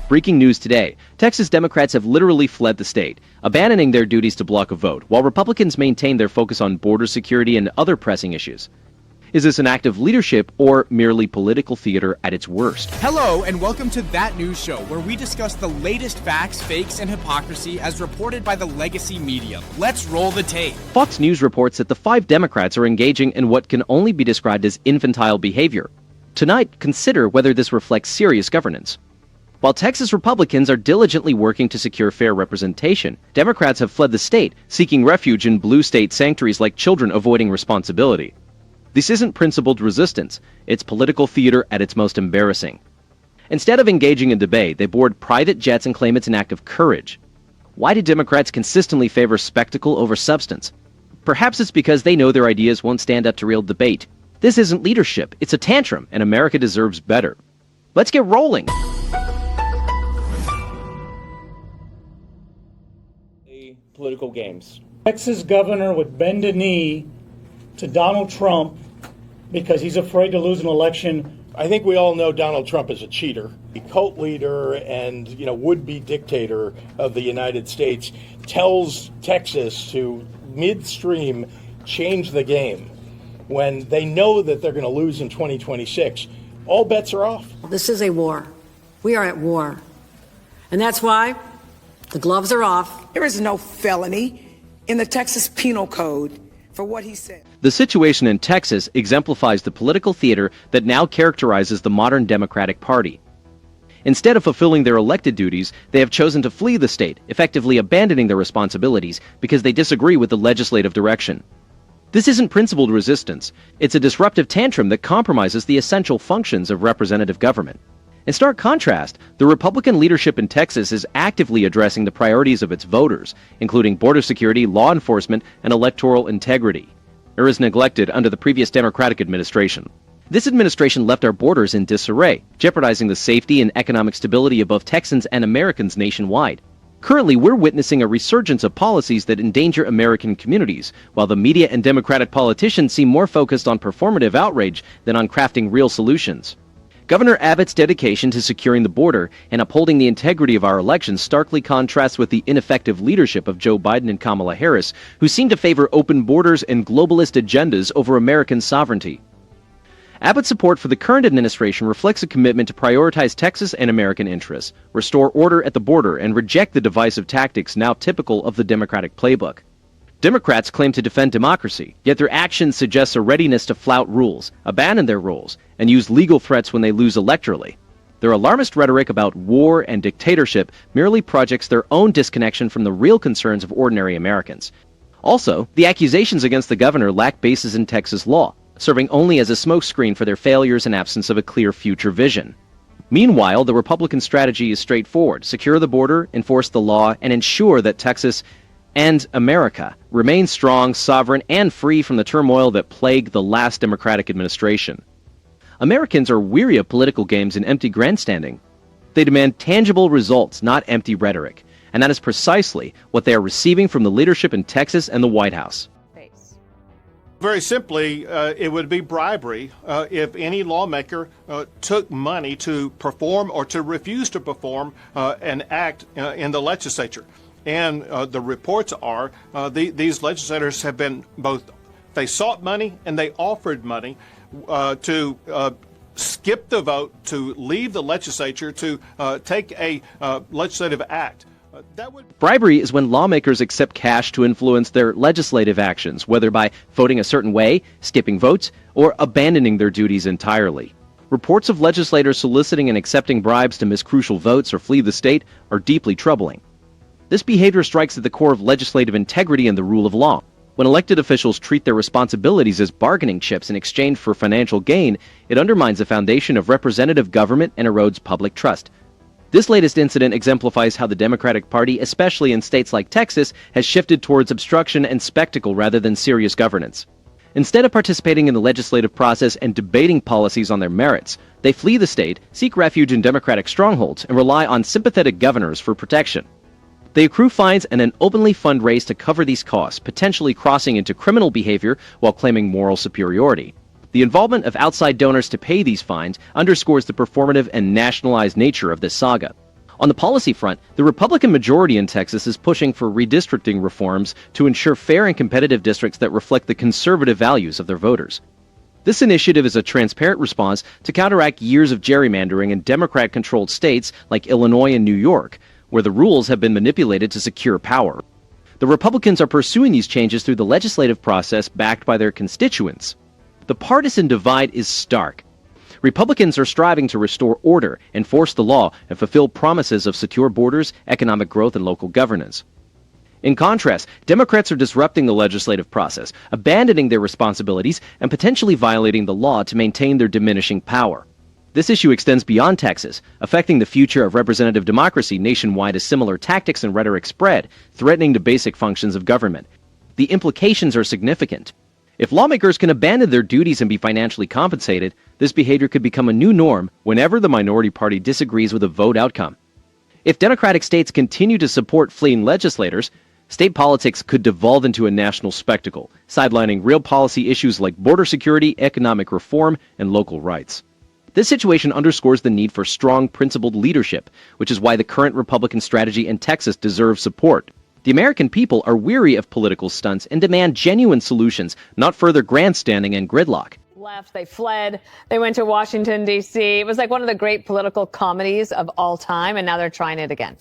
Breaking news today, Texas Democrats have literally fled the state, abandoning their duties to block a vote, while Republicans maintain their focus on border security and other pressing issues. Is this an act of leadership or merely political theater at its worst? Hello, and welcome to That News Show, where we discuss the latest facts, fakes, and hypocrisy as reported by the legacy media. Let's roll the tape. Fox News reports that the 5 Democrats are engaging in what can only be described as infantile behavior. Tonight, consider whether this reflects serious governance. While Texas Republicans are diligently working to secure fair representation, Democrats have fled the state, seeking refuge in blue state sanctuaries like children avoiding responsibility. This isn't principled resistance, it's political theater at its most embarrassing. Instead of engaging in debate, they board private jets and claim it's an act of courage. Why do Democrats consistently favor spectacle over substance? Perhaps it's because they know their ideas won't stand up to real debate. This isn't leadership, it's a tantrum, and America deserves better. Let's get rolling! Political games. Texas governor would bend a knee to Donald Trump because he's afraid to lose an election. I think we all know Donald Trump is a cheater, a cult leader and would-be dictator of the United States, tells Texas to midstream change the game when they know that they're going to lose in 2026. All bets are off. This is a war. We are at war. And that's why the gloves are off. There is no felony in the Texas Penal Code for what he said. The situation in Texas exemplifies the political theater that now characterizes the modern Democratic Party. Instead of fulfilling their elected duties, they have chosen to flee the state, effectively abandoning their responsibilities because they disagree with the legislative direction. This isn't principled resistance, it's a disruptive tantrum that compromises the essential functions of representative government. In stark contrast, the Republican leadership in Texas is actively addressing the priorities of its voters, including border security, law enforcement, and electoral integrity. It was neglected under the previous Democratic administration. This administration left our borders in disarray, jeopardizing the safety and economic stability of both Texans and Americans nationwide. Currently, we're witnessing a resurgence of policies that endanger American communities, while the media and Democratic politicians seem more focused on performative outrage than on crafting real solutions. Governor Abbott's dedication to securing the border and upholding the integrity of our elections starkly contrasts with the ineffective leadership of Joe Biden and Kamala Harris, who seem to favor open borders and globalist agendas over American sovereignty. Abbott's support for the current administration reflects a commitment to prioritize Texas and American interests, restore order at the border, and reject the divisive tactics now typical of the Democratic playbook. Democrats claim to defend democracy, yet their actions suggest a readiness to flout rules, abandon their roles, and use legal threats when they lose electorally. Their alarmist rhetoric about war and dictatorship merely projects their own disconnection from the real concerns of ordinary Americans. Also, the accusations against the governor lack basis in Texas law, serving only as a smokescreen for their failures and absence of a clear future vision. Meanwhile, the Republican strategy is straightforward: secure the border, enforce the law, and ensure that Texas and America remain strong, sovereign, and free from the turmoil that plagued the last Democratic administration. Americans are weary of political games and empty grandstanding. They demand tangible results, not empty rhetoric. And that is precisely what they are receiving from the leadership in Texas and the White House. Very simply, it would be bribery if any lawmaker took money to perform or to refuse to perform an act in the legislature. And the reports are these legislators have been they sought money and they offered money to skip the vote, to leave the legislature, to take a legislative act. Bribery is when lawmakers accept cash to influence their legislative actions, whether by voting a certain way, skipping votes, or abandoning their duties entirely. Reports of legislators soliciting and accepting bribes to miss crucial votes or flee the state are deeply troubling. This behavior strikes at the core of legislative integrity and the rule of law. When elected officials treat their responsibilities as bargaining chips in exchange for financial gain, it undermines the foundation of representative government and erodes public trust. This latest incident exemplifies how the Democratic Party, especially in states like Texas, has shifted towards obstruction and spectacle rather than serious governance. Instead of participating in the legislative process and debating policies on their merits, they flee the state, seek refuge in Democratic strongholds, and rely on sympathetic governors for protection. They accrue fines and an openly fundraise to cover these costs, potentially crossing into criminal behavior while claiming moral superiority. The involvement of outside donors to pay these fines underscores the performative and nationalized nature of this saga. On the policy front, the Republican majority in Texas is pushing for redistricting reforms to ensure fair and competitive districts that reflect the conservative values of their voters. This initiative is a transparent response to counteract years of gerrymandering in Democrat-controlled states like Illinois and New York, where the rules have been manipulated to secure power. The Republicans are pursuing these changes through the legislative process backed by their constituents. The partisan divide is stark. Republicans are striving to restore order, enforce the law, and fulfill promises of secure borders, economic growth, and local governance. In contrast, Democrats are disrupting the legislative process, abandoning their responsibilities, and potentially violating the law to maintain their diminishing power. This issue extends beyond Texas, affecting the future of representative democracy nationwide as similar tactics and rhetoric spread, threatening the basic functions of government. The implications are significant. If lawmakers can abandon their duties and be financially compensated, this behavior could become a new norm whenever the minority party disagrees with a vote outcome. If Democratic states continue to support fleeing legislators, state politics could devolve into a national spectacle, sidelining real policy issues like border security, economic reform, and local rights. This situation underscores the need for strong, principled leadership, which is why the current Republican strategy in Texas deserves support. The American people are weary of political stunts and demand genuine solutions, not further grandstanding and gridlock. Left, they fled, they went to Washington, D.C. It was like one of the great political comedies of all time, and now they're trying it again.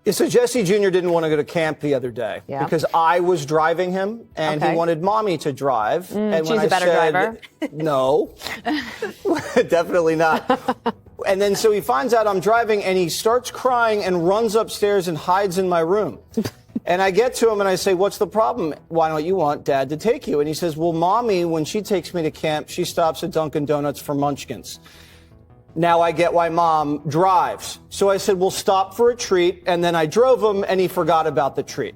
Yeah, so Jesse Jr. didn't want to go to camp the other day because I was driving him, and he wanted mommy to drive. And she's a better driver? No, definitely not. And then so he finds out I'm driving, and he starts crying and runs upstairs and hides in my room. And I get to him and I say, what's the problem? Why don't you want Dad to take you? And he says, well, mommy, when she takes me to camp, she stops at Dunkin' Donuts for munchkins. Now I get why mom drives. So I said, well, stop for a treat. And then I drove him and he forgot about the treat.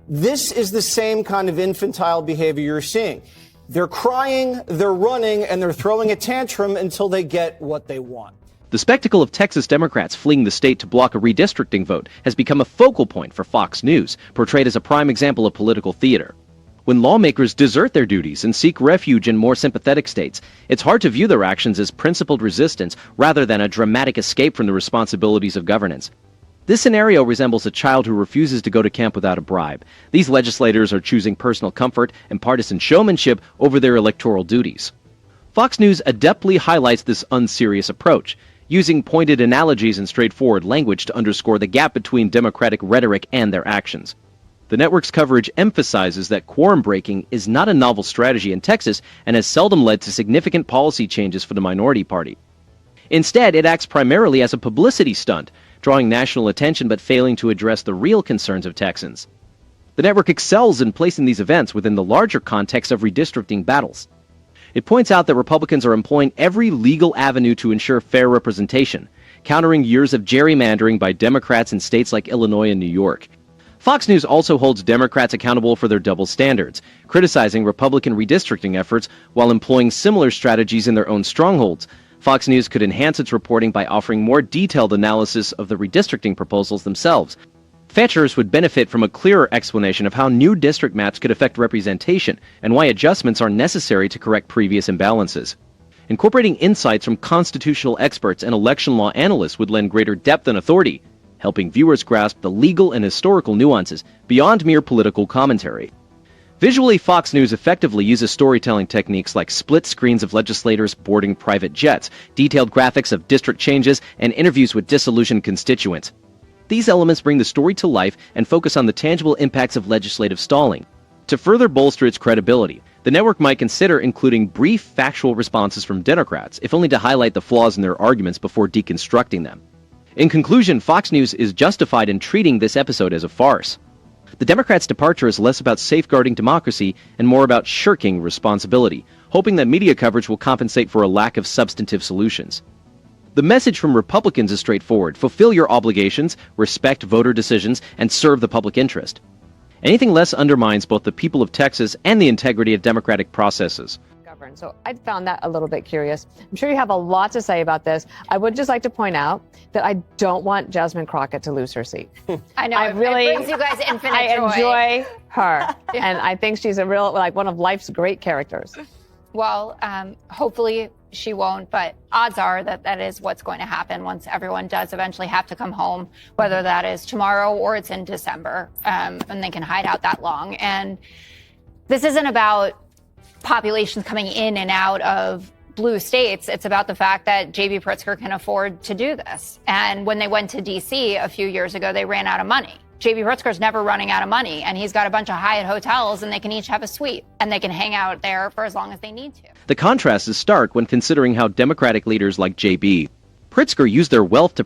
This is the same kind of infantile behavior you're seeing. They're crying, they're running, and they're throwing a tantrum until they get what they want. The spectacle of Texas Democrats fleeing the state to block a redistricting vote has become a focal point for Fox News, portrayed as a prime example of political theater. When lawmakers desert their duties and seek refuge in more sympathetic states, it's hard to view their actions as principled resistance rather than a dramatic escape from the responsibilities of governance. This scenario resembles a child who refuses to go to camp without a bribe. These legislators are choosing personal comfort and partisan showmanship over their electoral duties. Fox News adeptly highlights this unserious approach, using pointed analogies and straightforward language to underscore the gap between Democratic rhetoric and their actions. The network's coverage emphasizes that quorum breaking is not a novel strategy in Texas and has seldom led to significant policy changes for the minority party. Instead, it acts primarily as a publicity stunt, drawing national attention but failing to address the real concerns of Texans. The network excels in placing these events within the larger context of redistricting battles. It points out that Republicans are employing every legal avenue to ensure fair representation, countering years of gerrymandering by Democrats in states like Illinois and New York. Fox News also holds Democrats accountable for their double standards, criticizing Republican redistricting efforts while employing similar strategies in their own strongholds. Fox News could enhance its reporting by offering more detailed analysis of the redistricting proposals themselves. Fetchers would benefit from a clearer explanation of how new district maps could affect representation and why adjustments are necessary to correct previous imbalances. Incorporating insights from constitutional experts and election law analysts would lend greater depth and authority, helping viewers grasp the legal and historical nuances beyond mere political commentary. Visually, Fox News effectively uses storytelling techniques like split screens of legislators boarding private jets, detailed graphics of district changes, and interviews with disillusioned constituents. These elements bring the story to life and focus on the tangible impacts of legislative stalling. To further bolster its credibility, the network might consider including brief factual responses from Democrats, if only to highlight the flaws in their arguments before deconstructing them. In conclusion, Fox News is justified in treating this episode as a farce. The Democrats' departure is less about safeguarding democracy and more about shirking responsibility, hoping that media coverage will compensate for a lack of substantive solutions. The message from Republicans is straightforward: fulfill your obligations, respect voter decisions, and serve the public interest. Anything less undermines both the people of Texas and the integrity of democratic processes. So I found that a little bit curious. I'm sure you have a lot to say about this. I would just like to point out that I don't want Jasmine Crockett to lose her seat. I know. It brings you guys infinite joy. I enjoy her. Yeah. And I think she's a real, like, one of life's great characters. Well, hopefully she won't, but odds are that that is what's going to happen once everyone does eventually have to come home, whether that is tomorrow or it's in December, and they can hide out that long. And this isn't about populations coming in and out of blue states. It's about the fact that J.B. Pritzker can afford to do this. And when they went to D.C. a few years ago, they ran out of money. J.B. Pritzker's never running out of money, and he's got a bunch of Hyatt hotels, and they can each have a suite, and they can hang out there for as long as they need to. The contrast is stark when considering how Democratic leaders like J.B. Pritzker use their wealth to